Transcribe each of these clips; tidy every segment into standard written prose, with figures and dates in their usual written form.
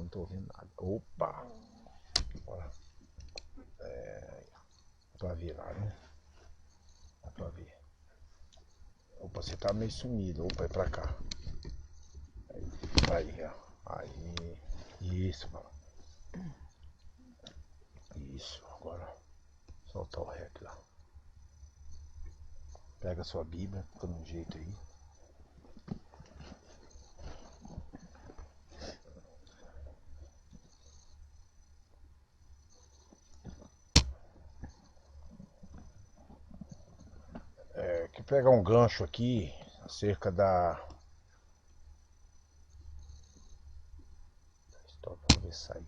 não tô ouvindo nada. Opa! Bora. Pra virar, né? Dá pra ver. Opa, você tá meio sumido. Opa, é pra cá. Aí, ó. Aí. Isso, mano. Isso, agora. Soltar o rec lá. Pega a sua Bíblia, fica no jeito aí. Quer pegar um gancho aqui acerca da. Vamos ver se saiu.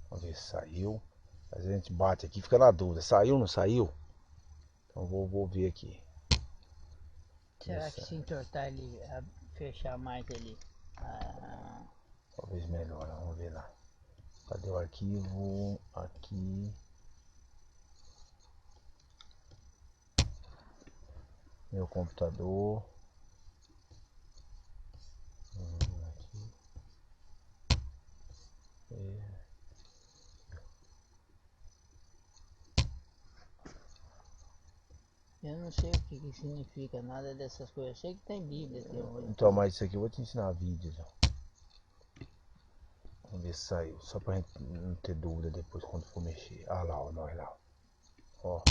Vamos ver se saiu. Às vezes a gente bate aqui e fica na dúvida. Saiu ou não saiu? Então vou ver aqui. Será que se entortar ele, fechar mais ele? Talvez melhor, vamos ver lá. Cadê o arquivo? Aqui. Meu computador. Aqui. Eu não sei o que significa nada dessas coisas. Eu sei que tem Bíblia. Então, mas isso aqui eu vou te ensinar vídeos. Vamos ver se saiu. Só pra gente não ter dúvida depois quando for mexer. Ah lá, ó, nós lá. Ó.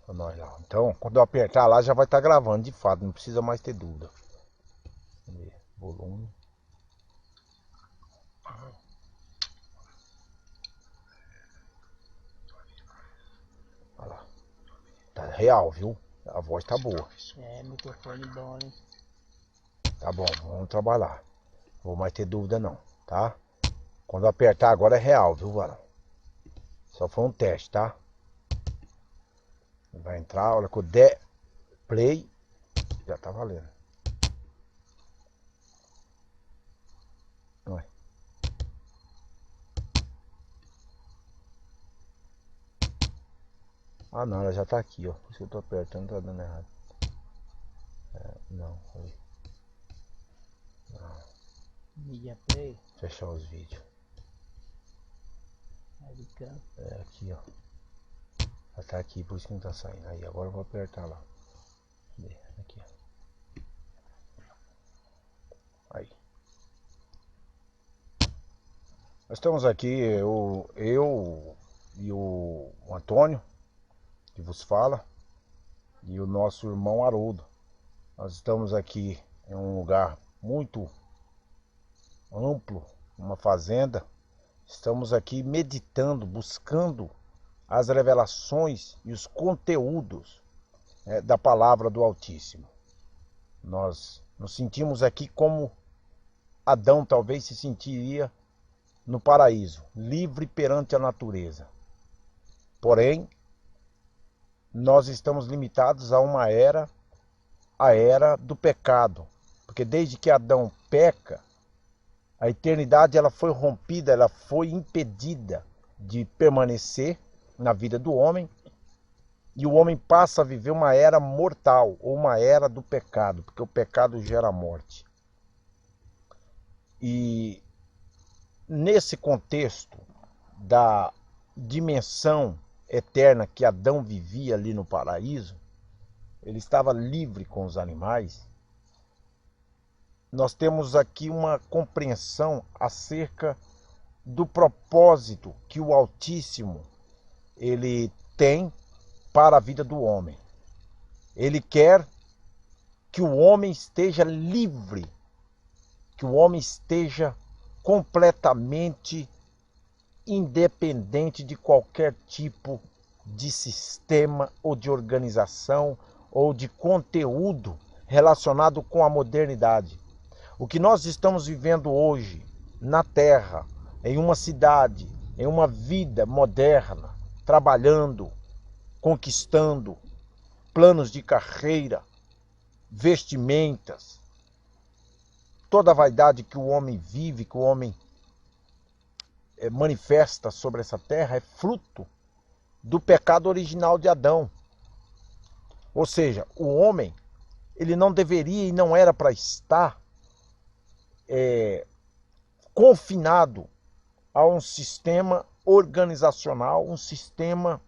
Ó, nós lá. Então, quando eu apertar lá já vai estar gravando de fato. Não precisa mais ter dúvida. Vamos ver. Volume. Olha lá. Tá real, viu? A voz tá boa. É, microfone bom, hein? Tá bom, vamos trabalhar. Não vou mais ter dúvida não, tá? Quando eu apertar agora é real, viu, Varão? Só foi um teste, tá? Vai entrar, olha que eu der play, já tá valendo. Vai. Ah não, ela já tá aqui, ó. Por isso que eu tô apertando, tá dando errado. Não, foi. Media Play. Fechar os vídeos. Webcam. Aqui, ó. Ela tá aqui, por isso que não tá saindo. Aí, agora eu vou apertar lá. Aqui, ó. Aí. Nós estamos aqui, eu e o Antônio, que vos fala, e o nosso irmão Haroldo. Nós estamos aqui em um lugar muito amplo, uma fazenda. Estamos aqui meditando, buscando as revelações e os conteúdos da palavra do Altíssimo. Nós nos sentimos aqui como Adão talvez se sentiria no paraíso, livre perante a natureza. Porém, nós estamos limitados a uma era, a era do pecado. Porque desde que Adão peca, a eternidade ela foi rompida, ela foi impedida de permanecer na vida do homem. E o homem passa a viver uma era mortal, ou uma era do pecado, porque o pecado gera morte. E nesse contexto da dimensão eterna que Adão vivia ali no paraíso, ele estava livre com os animais. Nós temos aqui uma compreensão acerca do propósito que o Altíssimo ele tem para a vida do homem. Ele quer que o homem esteja livre, que o homem esteja completamente independente de qualquer tipo de sistema ou de organização ou de conteúdo relacionado com a modernidade. O que nós estamos vivendo hoje na Terra, em uma cidade, em uma vida moderna, trabalhando, conquistando, planos de carreira, vestimentas, toda a vaidade que o homem vive, que o homem manifesta sobre essa terra é fruto do pecado original de Adão. Ou seja, o homem, ele não deveria e não era para estar confinado a um sistema organizacional, um sistema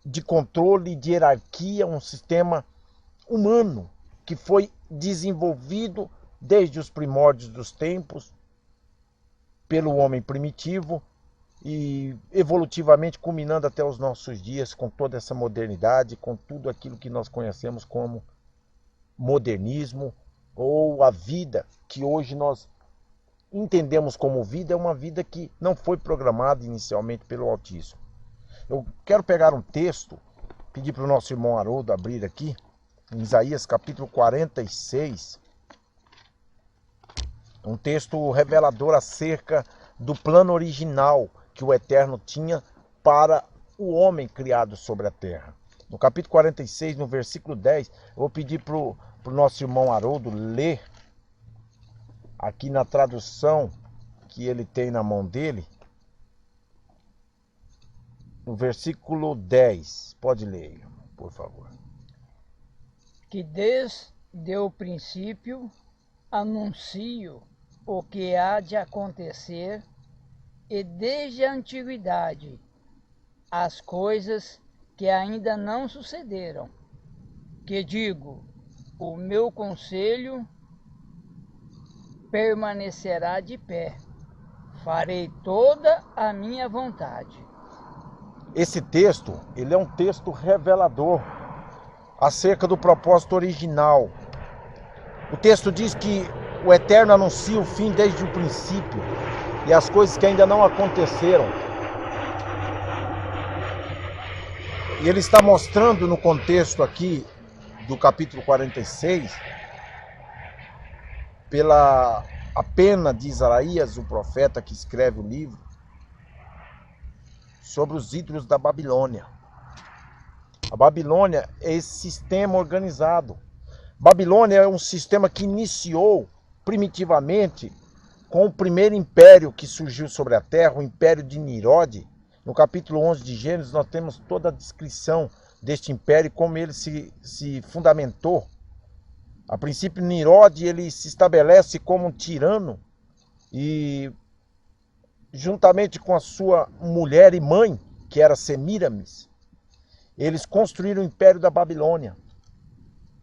de controle, de hierarquia, um sistema humano que foi desenvolvido desde os primórdios dos tempos pelo homem primitivo e evolutivamente culminando até os nossos dias com toda essa modernidade, com tudo aquilo que nós conhecemos como modernismo ou a vida que hoje nós entendemos como vida, é uma vida que não foi programada inicialmente pelo Altíssimo. Eu quero pegar um texto, pedir para o nosso irmão Haroldo abrir aqui, em Isaías capítulo 46, um texto revelador acerca do plano original que o Eterno tinha para o homem criado sobre a terra. No capítulo 46, no versículo 10, eu vou pedir para o nosso irmão Haroldo ler aqui na tradução que ele tem na mão dele, no versículo 10. Pode ler, por favor. Que desde o princípio anuncio o que há de acontecer, e desde a antiguidade as coisas que ainda não sucederam. Que digo, o meu conselho permanecerá de pé, farei toda a minha vontade. Esse texto, ele é um texto revelador acerca do propósito original. O texto diz que o Eterno anuncia o fim desde o princípio e as coisas que ainda não aconteceram. E ele está mostrando no contexto aqui do capítulo 46, pela a pena de Isaías, o profeta que escreve o livro, sobre os ídolos da Babilônia. A Babilônia é esse sistema organizado. Babilônia é um sistema que iniciou primitivamente com o primeiro império que surgiu sobre a terra, o império de Nirode. No capítulo 11 de Gênesis nós temos toda a descrição deste império e como ele se fundamentou. A princípio, Nirode ele se estabelece como um tirano e, juntamente com a sua mulher e mãe, que era Semíramis, eles construíram o Império da Babilônia.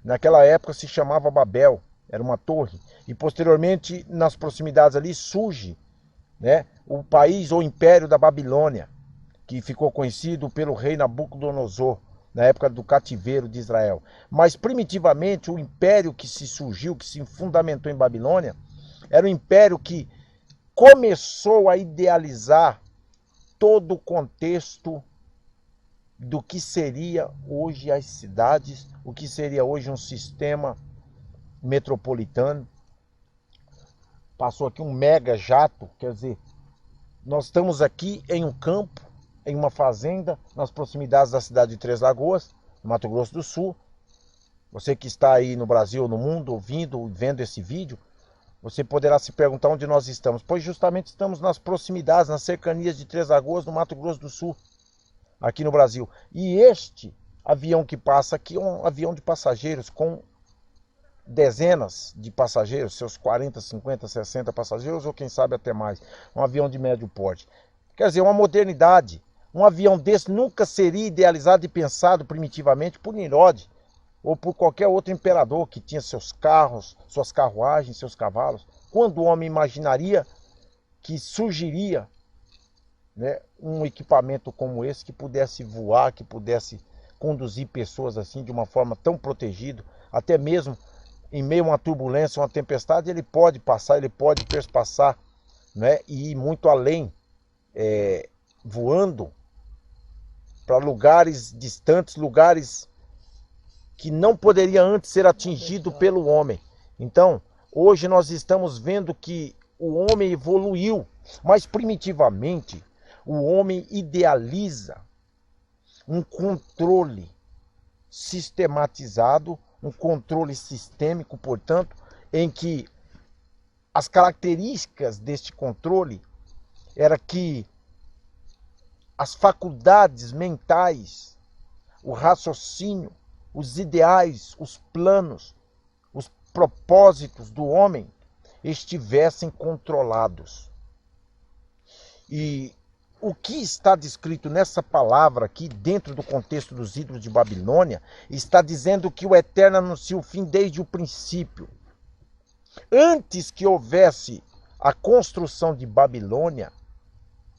Naquela época se chamava Babel, era uma torre. E posteriormente, nas proximidades ali, surge, né, o país ou Império da Babilônia, que ficou conhecido pelo rei Nabucodonosor, na época do cativeiro de Israel. Mas primitivamente o império que se surgiu, que se fundamentou em Babilônia, era um império que começou a idealizar todo o contexto do que seria hoje as cidades, o que seria hoje um sistema metropolitano. Passou aqui um mega jato, quer dizer, nós estamos aqui em um campo, em uma fazenda, nas proximidades da cidade de Três Lagoas, no Mato Grosso do Sul. Você que está aí no Brasil ou no mundo, ouvindo, vendo esse vídeo, você poderá se perguntar onde nós estamos. Pois justamente estamos nas proximidades, nas cercanias de Três Lagoas, no Mato Grosso do Sul, aqui no Brasil. E este avião que passa aqui é um avião de passageiros com dezenas de passageiros, seus 40, 50, 60 passageiros, ou quem sabe até mais. Um avião de médio porte. Quer dizer, uma modernidade. Um avião desse nunca seria idealizado e pensado primitivamente por Nirode ou por qualquer outro imperador que tinha seus carros, suas carruagens, seus cavalos. Quando o homem imaginaria que surgiria, né, um equipamento como esse que pudesse voar, que pudesse conduzir pessoas assim de uma forma tão protegida, até mesmo em meio a uma turbulência, uma tempestade, ele pode passar, ele pode perspassar, né, e ir muito além, voando para lugares distantes, lugares que não poderia antes ser atingido pelo homem. Então, hoje nós estamos vendo que o homem evoluiu, mas primitivamente o homem idealiza um controle sistematizado, um controle sistêmico, portanto, em que as características deste controle era que as faculdades mentais, o raciocínio, os ideais, os planos, os propósitos do homem estivessem controlados. E o que está descrito nessa palavra aqui, dentro do contexto dos ídolos de Babilônia, está dizendo que o Eterno anuncia o fim desde o princípio. Antes que houvesse a construção de Babilônia,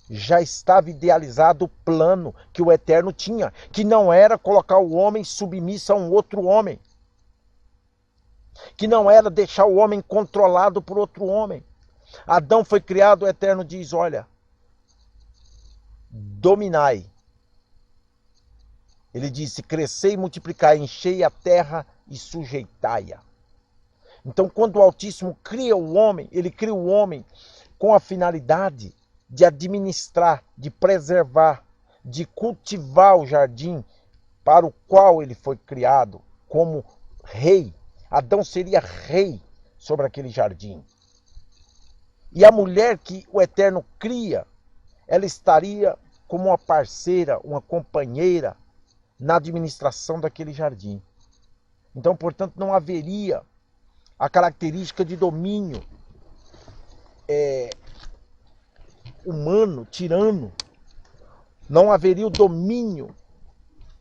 já estava idealizado o plano que o Eterno tinha, que não era colocar o homem submisso a um outro homem, que não era deixar o homem controlado por outro homem. Adão foi criado, o Eterno diz, olha, dominai. Ele disse, crescei e multiplicai, enchei a terra e sujeitai-a. Então, quando o Altíssimo cria o homem, ele cria o homem com a finalidade de administrar, de preservar, de cultivar o jardim para o qual ele foi criado como rei. Adão seria rei sobre aquele jardim. E a mulher que o Eterno cria, ela estaria como uma parceira, uma companheira na administração daquele jardim. Então, portanto, não haveria a característica de domínio humano, tirano. Não haveria o domínio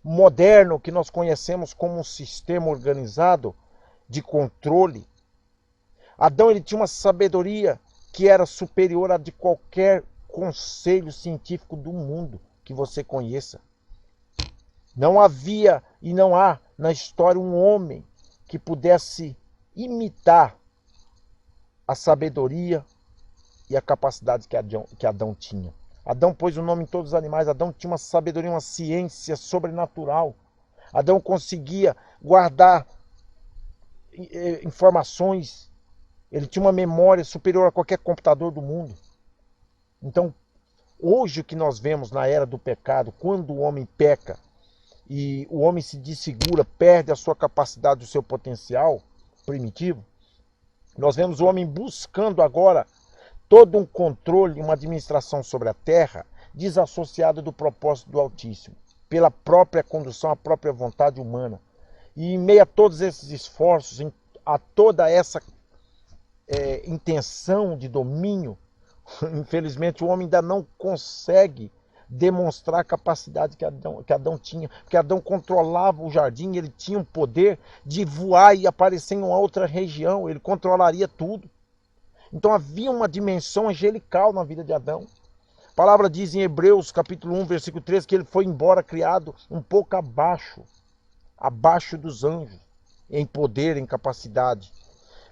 moderno que nós conhecemos como um sistema organizado de controle. Adão, ele tinha uma sabedoria que era superior a de qualquer conselho científico do mundo que você conheça. Não havia e não há na história um homem que pudesse imitar a sabedoria e a capacidade que Adão tinha. Adão pôs o nome em todos os animais. Adão tinha uma sabedoria, uma ciência sobrenatural. Adão conseguia guardar informações. Ele tinha uma memória superior a qualquer computador do mundo. Então, hoje o que nós vemos na era do pecado, quando o homem peca e o homem se desfigura, perde a sua capacidade, o seu potencial primitivo, nós vemos o homem buscando agora todo um controle, uma administração sobre a terra, desassociada do propósito do Altíssimo, pela própria condução, a própria vontade humana. E em meio a todos esses esforços, a toda essa intenção de domínio, infelizmente o homem ainda não consegue demonstrar a capacidade que Adão tinha, porque Adão controlava o jardim, ele tinha o poder de voar e aparecer em uma outra região, ele controlaria tudo. Então havia uma dimensão angelical na vida de Adão. A palavra diz em Hebreus capítulo 1, versículo 13, que ele foi embora criado um pouco abaixo dos anjos, em poder, em capacidade.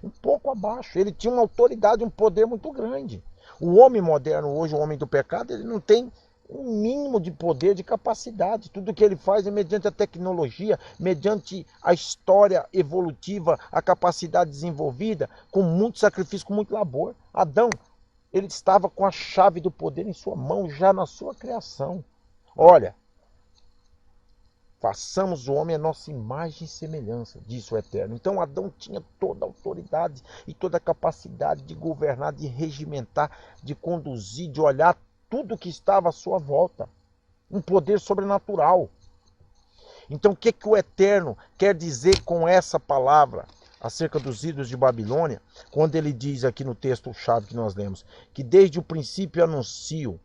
Um pouco abaixo. Ele tinha uma autoridade, um poder muito grande. O homem moderno hoje, o homem do pecado, ele não tem um mínimo de poder, de capacidade. Tudo que ele faz é mediante a tecnologia, mediante a história evolutiva, a capacidade desenvolvida, com muito sacrifício, com muito labor. Adão, ele estava com a chave do poder em sua mão, já na sua criação. Olha, façamos o homem a nossa imagem e semelhança, disse o Eterno. Então Adão tinha toda a autoridade e toda a capacidade de governar, de regimentar, de conduzir, de olhar tudo que estava à sua volta. Um poder sobrenatural. Então o que o Eterno quer dizer com essa palavra acerca dos ídolos de Babilônia, quando ele diz aqui no texto-chave que nós lemos, que desde o princípio anuncio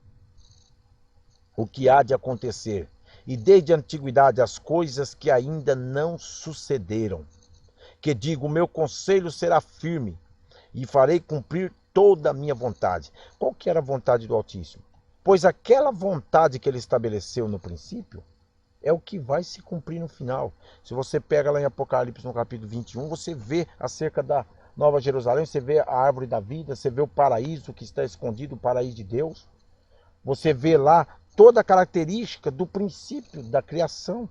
o que há de acontecer, e desde a antiguidade as coisas que ainda não sucederam. Que digo, o meu conselho será firme, e farei cumprir toda a minha vontade. Qual que era a vontade do Altíssimo? Pois aquela vontade que ele estabeleceu no princípio, é o que vai se cumprir no final. Se você pega lá em Apocalipse, no capítulo 21, você vê acerca da Nova Jerusalém, você vê a árvore da vida, você vê o paraíso que está escondido, o paraíso de Deus. Você vê lá toda a característica do princípio da criação.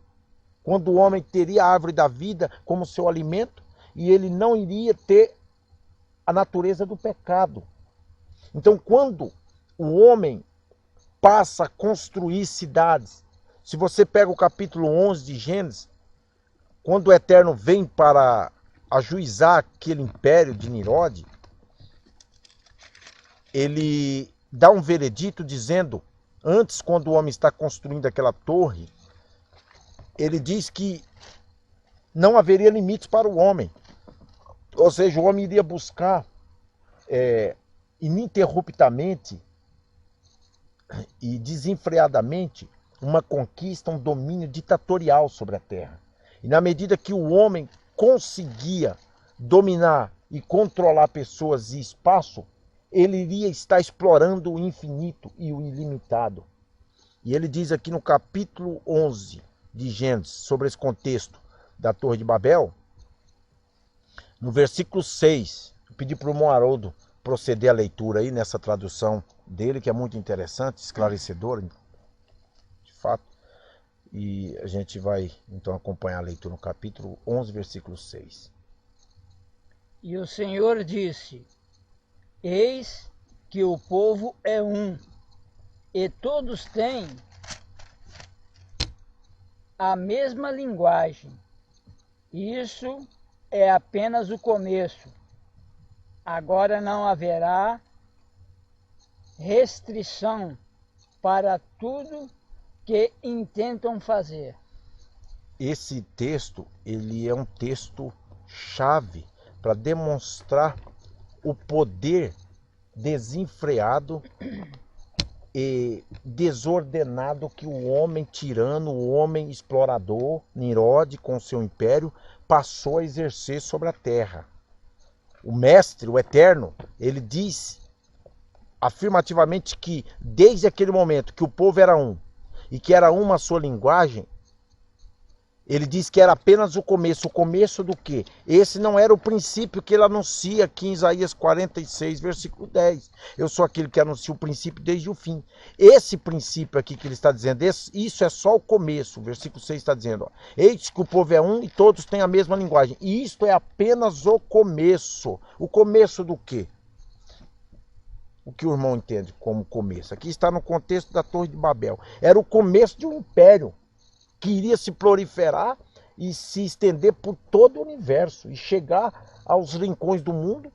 Quando o homem teria a árvore da vida como seu alimento, e ele não iria ter a natureza do pecado. Então, quando o homem passa a construir cidades, se você pega o capítulo 11 de Gênesis, quando o Eterno vem para ajuizar aquele império de Nirode, ele dá um veredito dizendo, antes, quando o homem está construindo aquela torre, ele diz que não haveria limites para o homem. Ou seja, o homem iria buscar ininterruptamente e desenfreadamente uma conquista, um domínio ditatorial sobre a Terra. E na medida que o homem conseguia dominar e controlar pessoas e espaço, ele iria estar explorando o infinito e o ilimitado. E ele diz aqui no capítulo 11 de Gênesis, sobre esse contexto da Torre de Babel, no versículo 6, eu pedi para o irmão Haroldo proceder à leitura aí nessa tradução dele, que é muito interessante, esclarecedora, de fato. E a gente vai então acompanhar a leitura no capítulo 11, versículo 6. E o Senhor disse: Eis que o povo é um, e todos têm a mesma linguagem. Isso é apenas o começo. Agora não haverá restrição para tudo que intentam fazer. Esse texto, ele é um texto chave para demonstrar o poder desenfreado e desordenado que o homem tirano, o homem explorador, Nirod, com seu império, passou a exercer sobre a terra. O mestre, o eterno, ele diz afirmativamente que desde aquele momento que o povo era um e que era uma sua linguagem, ele diz que era apenas o começo do quê? Esse não era o princípio que ele anuncia aqui em Isaías 46, versículo 10. Eu sou aquele que anuncia o princípio desde o fim. Esse princípio aqui que ele está dizendo, isso é só o começo. O versículo 6 está dizendo, ó, eis que o povo é um e todos têm a mesma linguagem. E isto é apenas o começo. O começo do quê? O que o irmão entende como começo? Aqui está no contexto da Torre de Babel. Era o começo de um império que iria se proliferar e se estender por todo o universo e chegar aos rincões do mundo,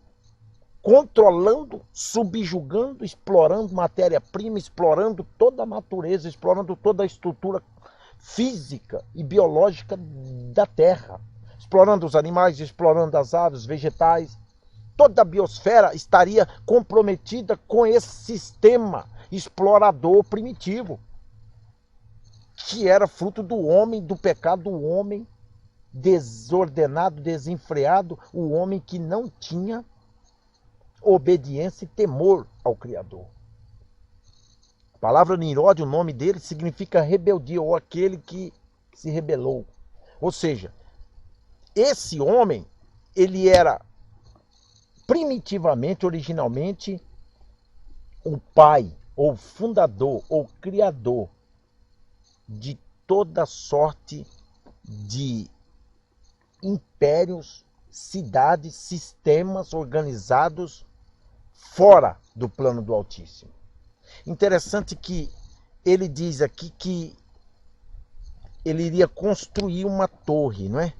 controlando, subjugando, explorando matéria-prima, explorando toda a natureza, explorando toda a estrutura física e biológica da Terra, explorando os animais, explorando as aves, vegetais. Toda a biosfera estaria comprometida com esse sistema explorador primitivo, que era fruto do homem, do pecado do homem desordenado, desenfreado, o homem que não tinha obediência e temor ao Criador. A palavra Nirod, o nome dele, significa rebeldia, ou aquele que se rebelou. Ou seja, esse homem, ele era primitivamente, originalmente, o pai, ou fundador, ou criador de toda sorte de impérios, cidades, sistemas organizados fora do plano do Altíssimo. Interessante que ele diz aqui que ele iria construir uma torre, não é?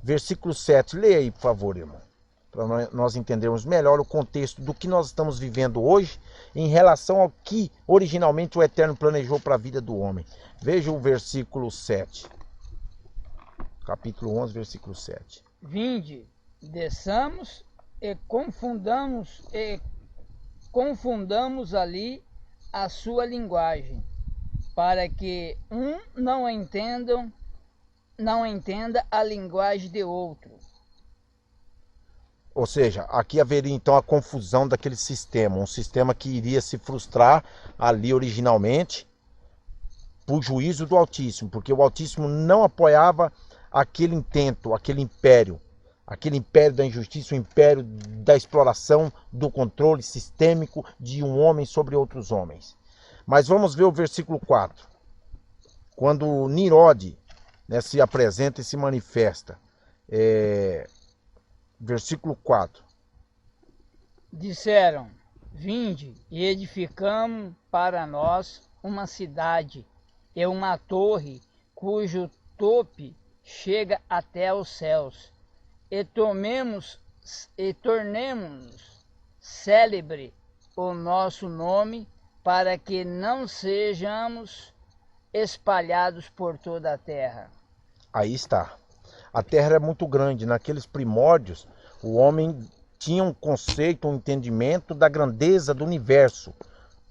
Versículo 7, leia aí, por favor, irmão, para nós entendermos melhor o contexto do que nós estamos vivendo hoje em relação ao que originalmente o Eterno planejou para a vida do homem. Veja o versículo 7. Capítulo 11, versículo 7. Vinde, desçamos e confundamos ali a sua linguagem, para que um não entenda a linguagem de outro. Ou seja, aqui haveria então a confusão daquele sistema, um sistema que iria se frustrar ali originalmente por juízo do Altíssimo, porque o Altíssimo não apoiava aquele intento, aquele império da injustiça, o império da exploração, do controle sistêmico de um homem sobre outros homens. Mas vamos ver o versículo 4. Quando Nirod, né, se apresenta e se manifesta. Versículo 4. Disseram, vinde e edificamos para nós uma cidade e uma torre cujo tope chega até aos céus, e tornemos célebre o nosso nome, para que não sejamos espalhados por toda a terra. Aí está. A terra é muito grande. Naqueles primórdios, o homem tinha um conceito, um entendimento da grandeza do universo.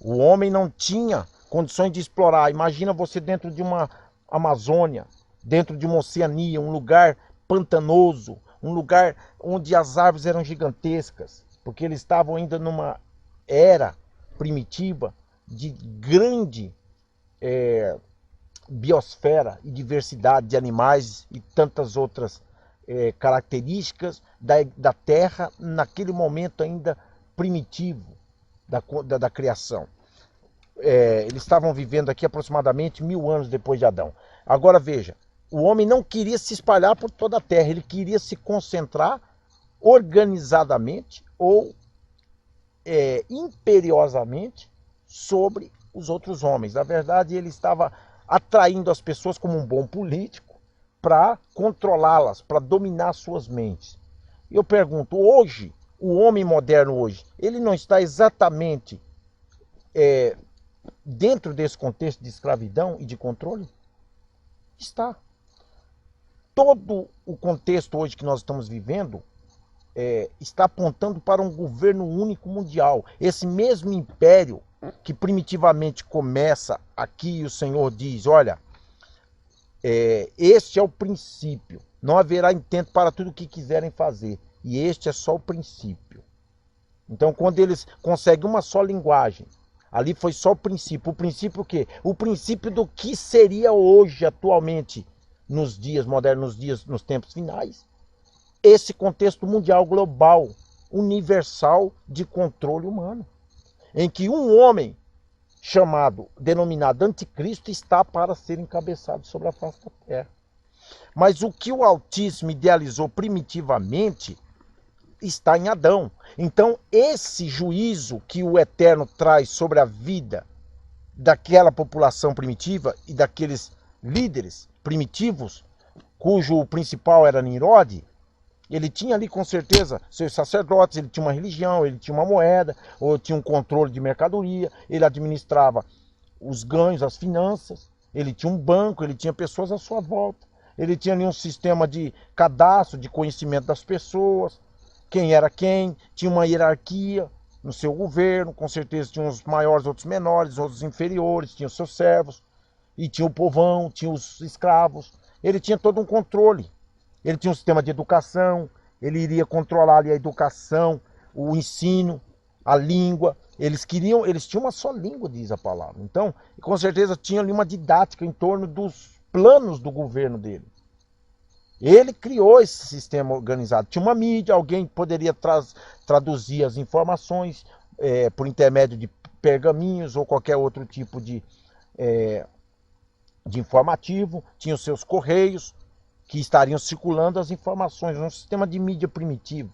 O homem não tinha condições de explorar. Imagina você dentro de uma Amazônia, dentro de uma Oceania, um lugar pantanoso, um lugar onde as árvores eram gigantescas, porque eles estavam ainda numa era primitiva de grande biosfera e diversidade de animais e tantas outras características da Terra naquele momento ainda primitivo da criação. Eles estavam vivendo aqui aproximadamente 1000 anos depois de Adão. Agora veja, o homem não queria se espalhar por toda a Terra, ele queria se concentrar organizadamente ou imperiosamente sobre os outros homens. Na verdade, ele estava atraindo as pessoas como um bom político para controlá-las, para dominar suas mentes. E eu pergunto, hoje, o homem moderno hoje, ele não está exatamente dentro desse contexto de escravidão e de controle? Está. Todo o contexto hoje que nós estamos vivendo está apontando para um governo único mundial. Esse mesmo império que primitivamente começa aqui, o Senhor diz, olha, este é o princípio, não haverá intento para tudo o que quiserem fazer, e este é só o princípio. Então, quando eles conseguem uma só linguagem, ali foi só o princípio o quê? O princípio do que seria hoje, atualmente, nos dias modernos, nos tempos finais, esse contexto mundial, global, universal de controle humano, em que um homem denominado anticristo está para ser encabeçado sobre a face da terra. Mas o que o Altíssimo idealizou primitivamente está em Adão. Então esse juízo que o Eterno traz sobre a vida daquela população primitiva e daqueles líderes primitivos, cujo principal era Nimrod, ele tinha ali com certeza seus sacerdotes, ele tinha uma religião, ele tinha uma moeda, ou tinha um controle de mercadoria, ele administrava os ganhos, as finanças, ele tinha um banco, ele tinha pessoas à sua volta, ele tinha ali um sistema de cadastro, de conhecimento das pessoas, quem era quem, tinha uma hierarquia no seu governo, com certeza tinha uns maiores, outros menores, outros inferiores, tinha os seus servos, e tinha o povão, tinha os escravos, ele tinha todo um controle. Ele tinha um sistema de educação, ele iria controlar ali a educação, o ensino, a língua. Eles tinham uma só língua, diz a palavra. Então, com certeza tinha ali uma didática em torno dos planos do governo dele. Ele criou esse sistema organizado. Tinha uma mídia, alguém poderia traduzir as informações por intermédio de pergaminhos ou qualquer outro tipo de informativo. Tinha os seus correios, que estariam circulando as informações, um sistema de mídia primitivo.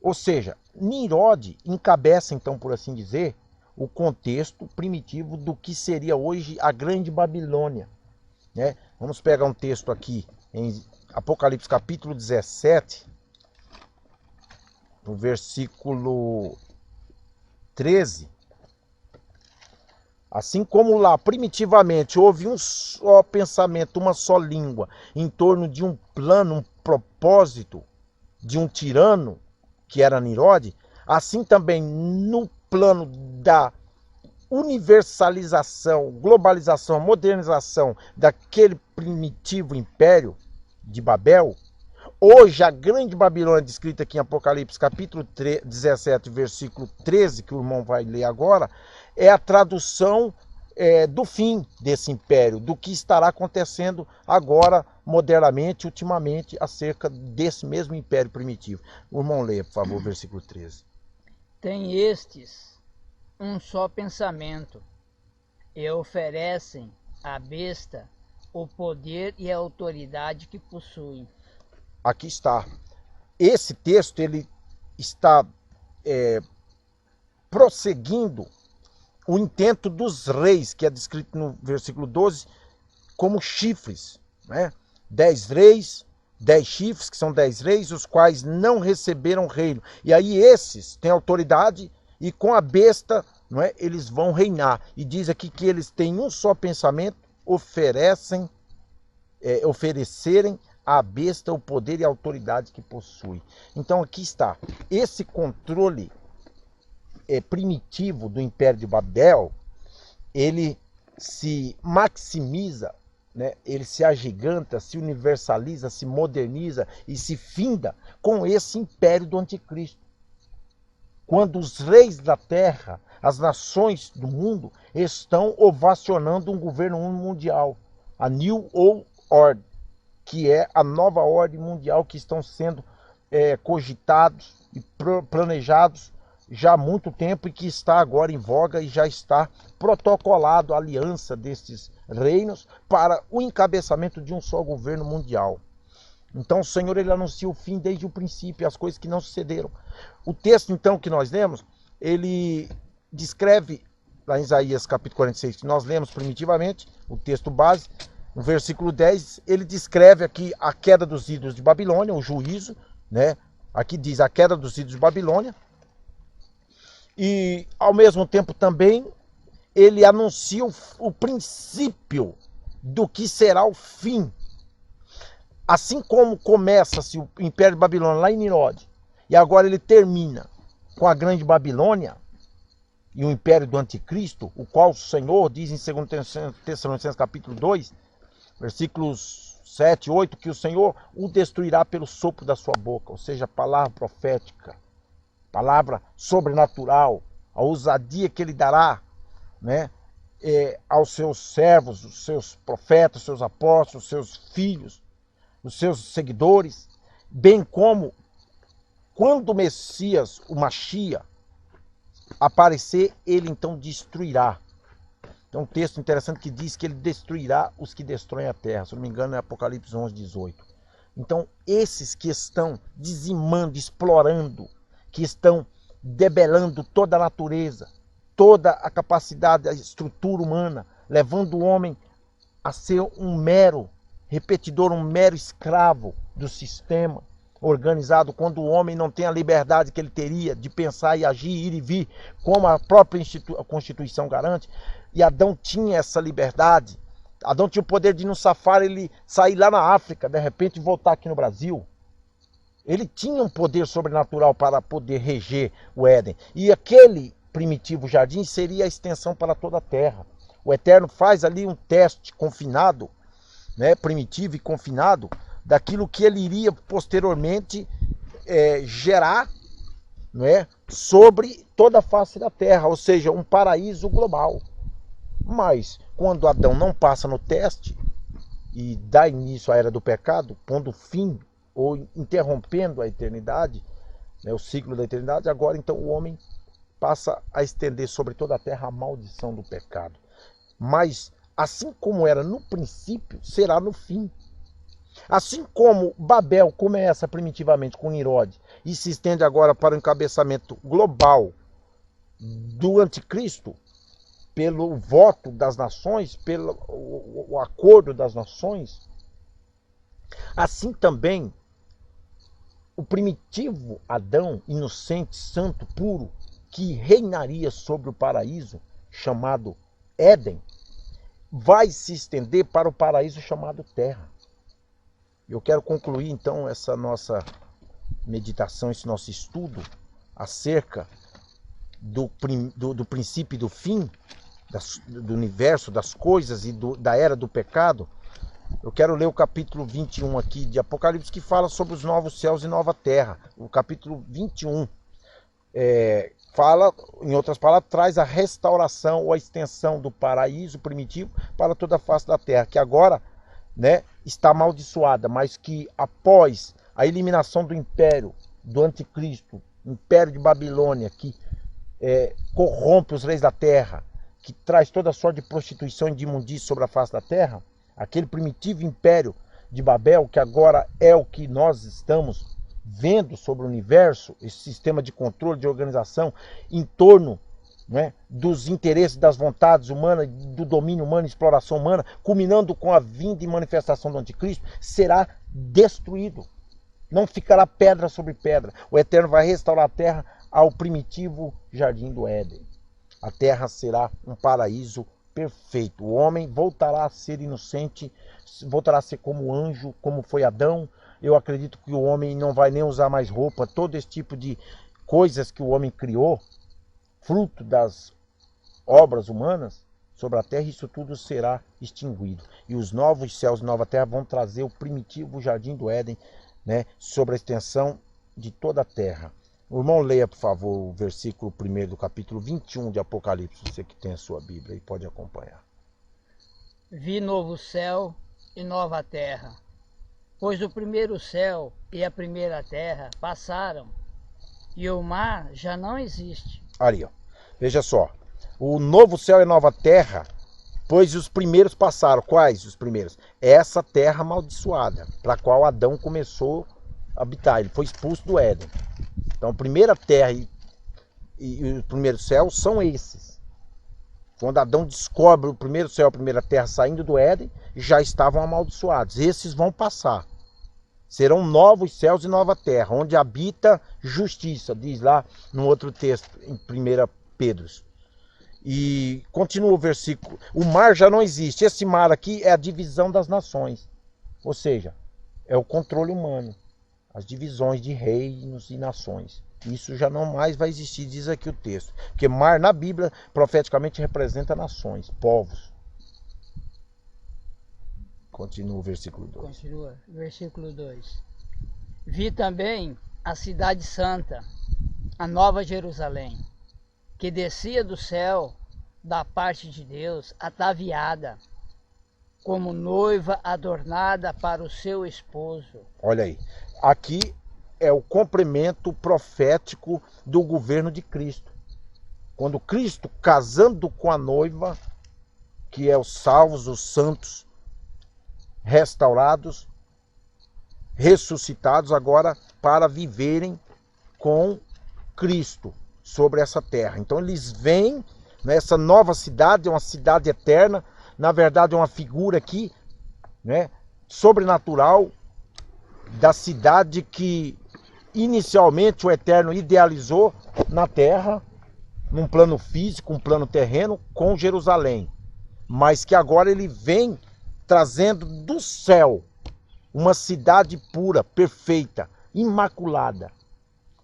Ou seja, Nimrod encabeça, então, por assim dizer, o contexto primitivo do que seria hoje a Grande Babilônia. Né? Vamos pegar um texto aqui em Apocalipse capítulo 17, no versículo 13. Assim como lá, primitivamente, houve um só pensamento, uma só língua, em torno de um plano, um propósito de um tirano, que era Nimrod, assim também no plano da universalização, globalização, modernização daquele primitivo império de Babel, hoje a grande Babilônia, descrita aqui em Apocalipse capítulo 17, versículo 13, que o irmão vai ler agora, é a tradução do fim desse império, do que estará acontecendo agora, modernamente, ultimamente, acerca desse mesmo império primitivo. O irmão leia, por favor, o versículo 13. Tem estes um só pensamento, e oferecem à besta o poder e a autoridade que possuem. Aqui está. Esse texto ele está prosseguindo o intento dos reis, que é descrito no versículo 12, como chifres. Né? 10 reis, 10 chifres, que são 10 reis, os quais não receberam reino. E aí esses têm autoridade e com a besta, não é, eles vão reinar. E diz aqui que eles têm um só pensamento, oferecerem à besta o poder e a autoridade que possui. Então aqui está, esse controle primitivo do Império de Babel, ele se maximiza, né? Ele se agiganta, se universaliza, se moderniza e se finda com esse império do anticristo. Quando os reis da terra, as nações do mundo, estão ovacionando um governo mundial, a New World Order, que é a nova ordem mundial que estão sendo cogitados e planejados já há muito tempo e que está agora em voga e já está protocolado a aliança desses reinos para o encabeçamento de um só governo mundial. Então o Senhor, ele anuncia o fim desde o princípio, as coisas que não sucederam. O texto então que nós lemos, ele descreve, lá em Isaías capítulo 46, que nós lemos primitivamente, o texto base, no versículo 10, ele descreve aqui a queda dos ídolos de Babilônia, o juízo, né? Aqui diz a queda dos ídolos de Babilônia. E ao mesmo tempo também ele anuncia o princípio do que será o fim. Assim como começa-se o Império de Babilônia lá em Nimrod, e agora ele termina com a Grande Babilônia e o Império do Anticristo, o qual o Senhor diz em 2 Tessalonicenses capítulo 2, versículos 7 e 8, que o Senhor o destruirá pelo sopro da sua boca, ou seja, palavra profética, palavra sobrenatural, a ousadia que ele dará, né, aos seus servos, os seus profetas, os seus apóstolos, os seus filhos, os seus seguidores, bem como quando o Messias, o Mashiach, aparecer, ele então destruirá. Tem um texto interessante que diz que ele destruirá os que destroem a terra. Se não me engano é Apocalipse 11, 18. Então esses que estão dizimando, explorando, que estão debelando toda a natureza, toda a capacidade, a estrutura humana, levando o homem a ser um mero repetidor, um mero escravo do sistema organizado, quando o homem não tem a liberdade que ele teria de pensar e agir, ir e vir, como a própria Constituição garante. E Adão tinha essa liberdade. Adão tinha o poder de, no safari, ele sair lá na África, de repente voltar aqui no Brasil. Ele tinha um poder sobrenatural para poder reger o Éden. E aquele primitivo jardim seria a extensão para toda a terra. O Eterno faz ali um teste confinado, né, primitivo e confinado, daquilo que ele iria posteriormente gerar, né, sobre toda a face da terra, ou seja, um paraíso global. Mas quando Adão não passa no teste e dá início à era do pecado, pondo fim ou interrompendo a eternidade, né, o ciclo da eternidade, agora então o homem passa a estender sobre toda a terra a maldição do pecado. Mas assim como era no princípio, será no fim. Assim como Babel começa primitivamente com Nimrod e se estende agora para o encabeçamento global do anticristo, pelo voto das nações, pelo o acordo das nações, assim também o primitivo Adão, inocente, santo, puro, que reinaria sobre o paraíso chamado Éden, vai se estender para o paraíso chamado Terra. Eu quero concluir então essa nossa meditação, esse nosso estudo acerca do princípio e do fim do universo, das coisas e da era do pecado. Eu quero ler o capítulo 21 aqui de Apocalipse, que fala sobre os novos céus e nova terra. O capítulo 21 fala, em outras palavras, traz a restauração ou a extensão do paraíso primitivo para toda a face da terra, que agora, né, está amaldiçoada, mas que após a eliminação do império do anticristo, império de Babilônia, que corrompe os reis da terra, que traz toda a sorte de prostituição e de imundície sobre a face da terra, aquele primitivo império de Babel, que agora é o que nós estamos vendo sobre o universo, esse sistema de controle, de organização em torno, né, dos interesses, das vontades humanas, do domínio humano, exploração humana, culminando com a vinda e manifestação do anticristo, será destruído. Não ficará pedra sobre pedra. O Eterno vai restaurar a terra ao primitivo jardim do Éden. A terra será um paraíso perfeito. O homem voltará a ser inocente, voltará a ser como anjo, como foi Adão. Eu acredito que o homem não vai nem usar mais roupa. Todo esse tipo de coisas que o homem criou, fruto das obras humanas sobre a terra, isso tudo será extinguido. E os novos céus e nova terra vão trazer o primitivo jardim do Éden, né, sobre a extensão de toda a terra. O irmão, leia, por favor, o versículo 1 do capítulo 21 de Apocalipse, você que tem a sua Bíblia e pode acompanhar. Vi novo céu e nova terra, pois o primeiro céu e a primeira terra passaram, e o mar já não existe. Ali, ó. Veja só. O novo céu e nova terra, pois os primeiros passaram. Quais os primeiros? Essa terra amaldiçoada, para a qual Adão começou a habitar. Ele foi expulso do Éden. Então, a primeira terra e o primeiro céu são esses. Quando Adão descobre o primeiro céu e a primeira terra saindo do Éden, já estavam amaldiçoados. Esses vão passar. Serão novos céus e nova terra, onde habita justiça, diz lá no outro texto, em 1 Pedro. E continua o versículo. O mar já não existe. Esse mar aqui é a divisão das nações. Ou seja, é o controle humano. As divisões de reinos e nações. Isso já não mais vai existir, diz aqui o texto. Porque mar na Bíblia profeticamente representa nações, povos. Continua o versículo 2. Continua, versículo 2. Vi também a cidade santa, a nova Jerusalém, que descia do céu da parte de Deus, ataviada, como noiva adornada para o seu esposo. Olha aí, aqui é o complemento profético do governo de Cristo. Quando Cristo, casando com a noiva, que é os salvos, os santos, restaurados, ressuscitados agora para viverem com Cristo sobre essa terra. Então eles vêm nessa nova cidade, é uma cidade eterna, na verdade é uma figura aqui, né, sobrenatural da cidade que inicialmente o Eterno idealizou na terra, num plano físico, um plano terreno, com Jerusalém. Mas que agora ele vem trazendo do céu uma cidade pura, perfeita, imaculada.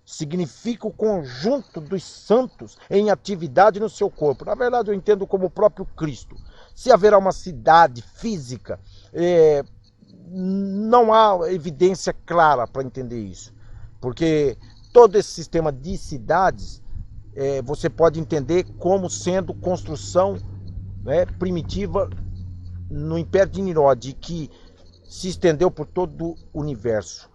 Significa o conjunto dos santos em atividade no seu corpo. Na verdade, eu entendo como o próprio Cristo. Se haverá uma cidade física, não há evidência clara para entender isso. Porque todo esse sistema de cidades, você pode entender como sendo construção, né, primitiva no Império de Nimrod, que se estendeu por todo o universo.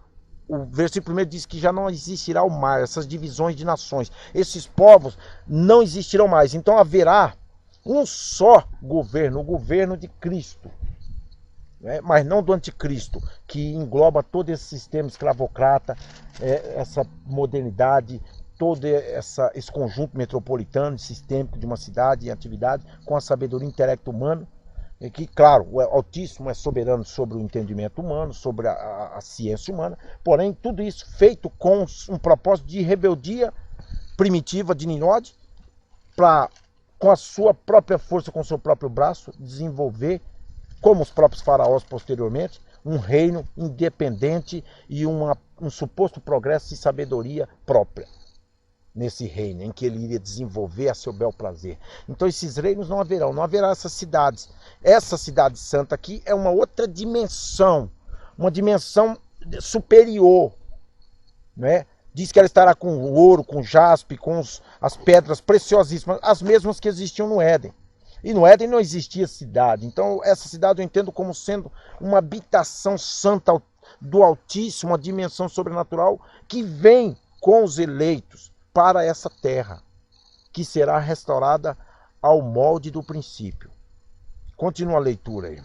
O versículo 1 diz que já não existirá o mar, essas divisões de nações. Esses povos não existirão mais. Então haverá um só governo, o governo de Cristo. Né? Mas não do anticristo, que engloba todo esse sistema escravocrata, essa modernidade, todo esse conjunto metropolitano, sistêmico de uma cidade em atividade, com a sabedoria e intelecto humano. E que, claro, o Altíssimo é soberano sobre o entendimento humano, sobre a ciência humana, porém, tudo isso feito com um propósito de rebeldia primitiva de Nimrod, para, com a sua própria força, com o seu próprio braço, desenvolver, como os próprios faraós posteriormente, um reino independente e um suposto progresso e sabedoria própria nesse reino, em que ele iria desenvolver a seu bel prazer. Então esses reinos não haverá essas cidades. Essa cidade santa aqui é uma outra dimensão, uma dimensão superior, né? Diz que ela estará com ouro, com jaspe, com as pedras preciosíssimas, as mesmas que existiam no Éden. E no Éden não existia cidade. Então essa cidade eu entendo como sendo uma habitação santa do Altíssimo, uma dimensão sobrenatural que vem com os eleitos para essa terra, que será restaurada ao molde do princípio. Continua a leitura aí.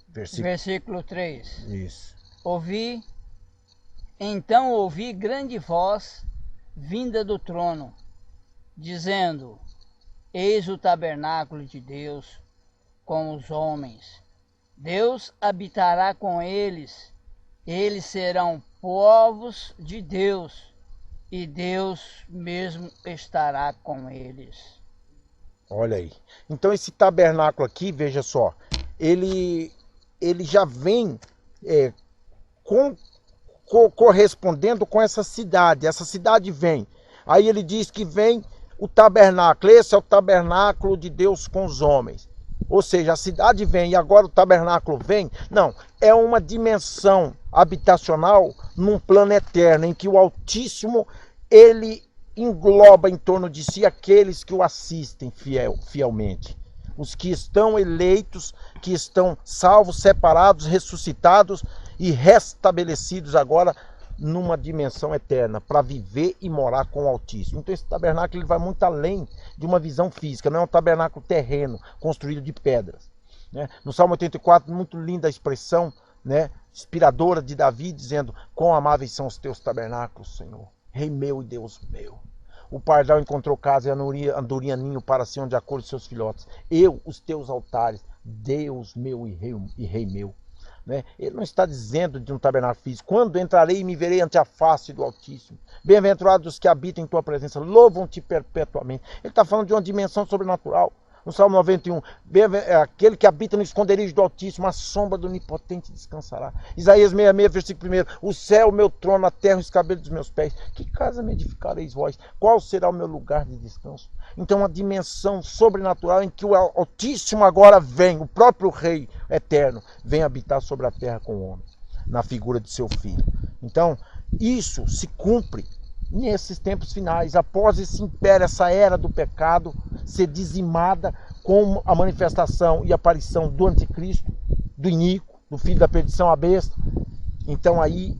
Versículo 3. Isso. Então ouvi grande voz vinda do trono, dizendo: Eis o tabernáculo de Deus com os homens. Deus habitará com eles, eles serão povos de Deus, e Deus mesmo estará com eles. Olha aí. Então esse tabernáculo aqui, veja só, ele já vem correspondendo com essa cidade. Essa cidade vem. Aí ele diz que vem o tabernáculo. Esse é o tabernáculo de Deus com os homens. Ou seja, a cidade vem e agora o tabernáculo vem. Não, é uma dimensão habitacional num plano eterno, em que o Altíssimo, ele engloba em torno de si aqueles que o assistem fielmente. Os que estão eleitos, que estão salvos, separados, ressuscitados e restabelecidos agora numa dimensão eterna, para viver e morar com o Altíssimo. Então esse tabernáculo ele vai muito além de uma visão física, não é um tabernáculo terreno, construído de pedras. Né? No Salmo 84, muito linda a expressão, né, inspiradora de Davi, dizendo: quão amáveis são os teus tabernáculos, Senhor, Rei meu e Deus meu. O pardal encontrou casa e a andorinha ninho para si onde acolhe seus filhotes. Eu, os teus altares, Deus meu e Rei meu. Né? Ele não está dizendo de um tabernáculo físico. Quando entrarei e me verei ante a face do Altíssimo. Bem-aventurados os que habitam em tua presença, louvam-te perpetuamente. Ele está falando de uma dimensão sobrenatural. No Salmo 91, aquele que habita no esconderijo do Altíssimo, a sombra do Onipotente descansará. Isaías 66, versículo 1, o céu, o meu trono, a terra, os cabelos dos meus pés. Que casa me edificareis vós? Qual será o meu lugar de descanso? Então, uma dimensão sobrenatural em que o Altíssimo agora vem, o próprio Rei eterno, vem habitar sobre a terra com o homem, na figura de seu Filho. Então, isso se cumpre nesses tempos finais, após esse império, essa era do pecado ser dizimada com a manifestação e aparição do anticristo, do iníquo, do filho da perdição, a besta. Então aí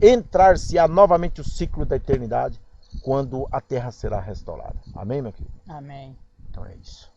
entrar-se-á novamente o ciclo da eternidade, quando a terra será restaurada. Amém, meu querido? Amém. Então é isso.